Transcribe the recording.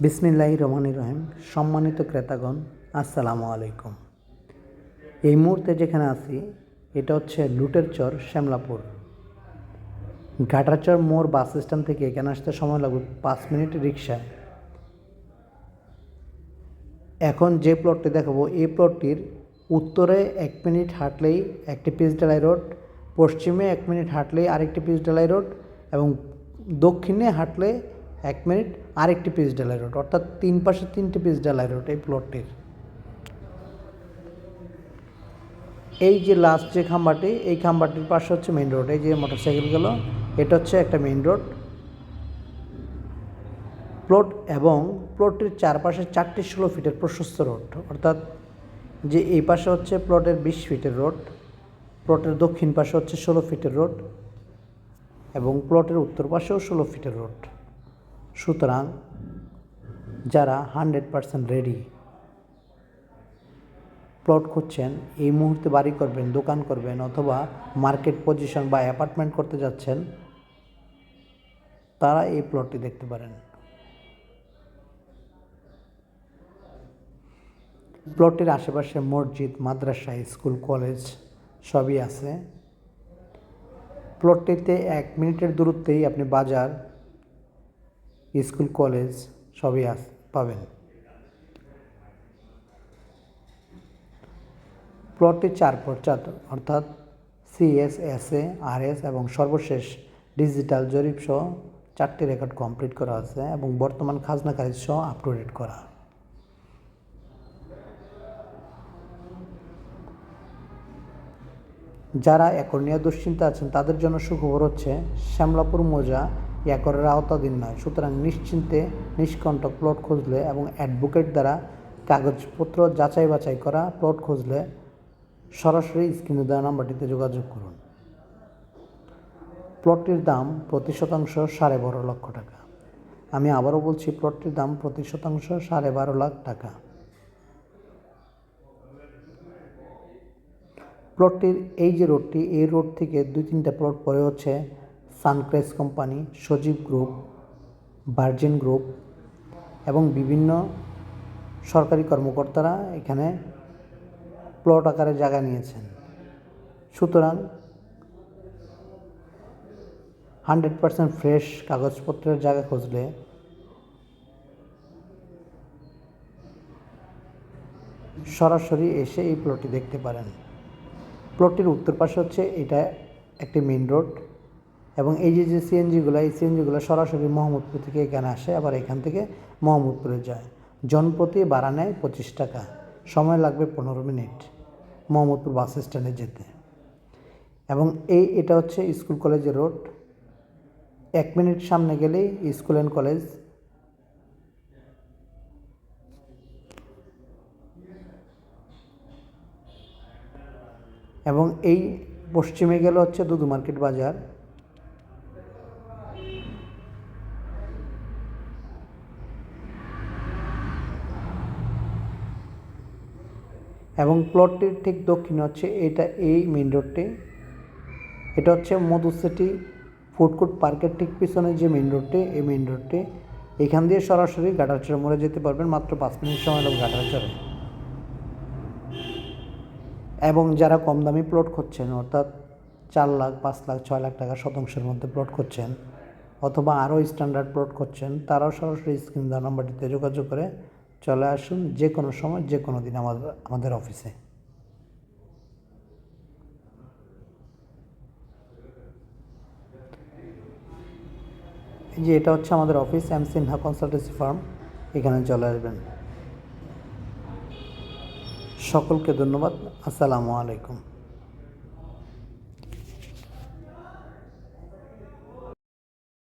বিসমিল্লাহির রহমানির রহিম। সম্মানিত ক্রেতাগণ, আসসালামু আলাইকুম। এই মুহূর্তে যেখানে আছি এটা হচ্ছে লুটেরচর, শ্যামলাপুর। ঘাটারচর মোড় বাস স্ট্যান্ড থেকে এখানে আসতে সময় লাগবে 5 মিনিট রিক্সায়। এখন যে প্লটটি দেখাবো এই প্লটটির উত্তরে 1 মিনিট হাঁটলেই একটি পিচঢালাই রোড, পশ্চিমে 1 মিনিট হাঁটলেই আরেকটি পিচঢালাই রোড এবং দক্ষিণে হাঁটলে 1 মিনিট আরেকটি পিচঢালাই রোড, অর্থাৎ 3 পাশে 3টি পিচঢালাই রোড এই প্লটটির। এই যে লাস্ট যে খাম্বাটি, এই খাম্বাটির পাশে হচ্ছে মেইন রোড। এই যে মোটরসাইকেলগুলো, এটা হচ্ছে একটা মেইন রোড প্লট এবং প্লটটির চারপাশে 4টি 16 ফিটের প্রশস্ত রোড, অর্থাৎ যে এই পাশে হচ্ছে প্লটের 20 ফিটের রোড, প্লটের দক্ষিণ পাশে হচ্ছে 16 ফিটের রোড এবং প্লটের উত্তর পাশেও 16 ফিটের রোড। সুতরাং যারা 100% রেডি প্লট খুঁজছেন, এই মুহূর্তে বাড়ি করবেন, দোকান করবেন অথবা মার্কেট পজিশন বা অ্যাপার্টমেন্ট করতে যাচ্ছেন, তারা এই প্লটটি দেখতে পারেন। প্লটটির আশেপাশে মসজিদ, মাদ্রাসা, স্কুল, কলেজ সবই আছে। প্লটটিতে 1 মিনিটের দূরত্বেই আপনি বাজার, স্কুল, কলেজ সবই পাবেন। প্লটটি 4x4 অর্থাৎ CS, SA, RS এবং সর্বশেষ ডিজিটাল জরিপ সহ 4টি রেকর্ড কমপ্লিট করা আছে এবং বর্তমান খাজনা খারিজ সহ আপ টু ডেট করা। যারা একর নিয়ে দুশ্চিন্তা আছেন তাদের জন্য সুখবর হচ্ছে শ্যামলাপুর মৌজা একরের আওতাধীন নয়। সুতরাং নিশ্চিন্তে নিষ্কণ্টক প্লট খুঁজলে এবং অ্যাডভোকেট দ্বারা কাগজপত্র যাচাই বাছাই করা প্লট খুঁজলে সরাসরি স্ক্রিনে দেওয়া নাম্বারটিতে যোগাযোগ করুন। প্লটটির দাম প্রতি শতাংশ 12.5 লক্ষ টাকা। আমি আবারও বলছি, প্লটটির দাম প্রতি শতাংশ 12.5 লাখ টাকা। প্লটটির এই যে রোডটি, এই রোড থেকে 2-3টা প্লট পরে হচ্ছে সানক্রেস কোম্পানি, সজীব গ্রুপ, ভার্জিন গ্রুপ এবং বিভিন্ন সরকারি কর্মকর্তারা এখানে প্লট আকারে জায়গা নিয়েছেন। সুতরাং 100% ফ্রেশ কাগজপত্রের জায়গা খুঁজলে সরাসরি এসে এই প্লটটি দেখতে পারেন। প্লটটির উত্তর পাশে হচ্ছে এটা একটি মেইন রোড এবং এই যে সিএনজিগুলো, এই সিএনজিগুলো সরাসরি মোহাম্মদপুর থেকে এখানে আসে, আবার এখান থেকে মোহাম্মদপুরে যায়। জনপ্রতি ভাড়া নেয় 25 টাকা, সময় লাগবে 15 মিনিট মোহাম্মদপুর বাস স্ট্যান্ডে যেতে। এবং এটা হচ্ছে স্কুল কলেজের রোড। 1 মিনিট সামনে গেলেই স্কুল অ্যান্ড কলেজ। এবং এই পশ্চিমে গেলে হচ্ছে দুদু মার্কেট বাজার। এবং প্লটটির ঠিক দক্ষিণে হচ্ছে এই মেইন রোডটি। এটা হচ্ছে মধু সিটি ফুডকোর্ট পার্কের ঠিক পিছনে যে মেইন রোডটি, এই মেইন রোডটি এখান দিয়ে সরাসরি ঘাটারচর মোড়ে যেতে পারবেন, মাত্র 5 মিনিট সময় লাগবে ঘাটারচরে। এবং যারা কম দামি প্লট খুঁজছেন, অর্থাৎ 4 লাখ, 5 লাখ, 6 লাখ টাকা শতাংশের মধ্যে প্লট খুঁজছেন অথবা আরও স্ট্যান্ডার্ড প্লট খুঁজছেন, তারাও সরাসরি স্ক্রিন দেওয়া নাম্বারটিতে যোগাযোগ করে চলে আসুন যে কোনো সময়, যে কোনো দিন আমাদের অফিসে। এই যে এটা হচ্ছে আমাদের office, M Sinha consultancy firm. এখানে চলে আসবেন। সকলকে ধন্যবাদ। আসসালামু আলাইকুম।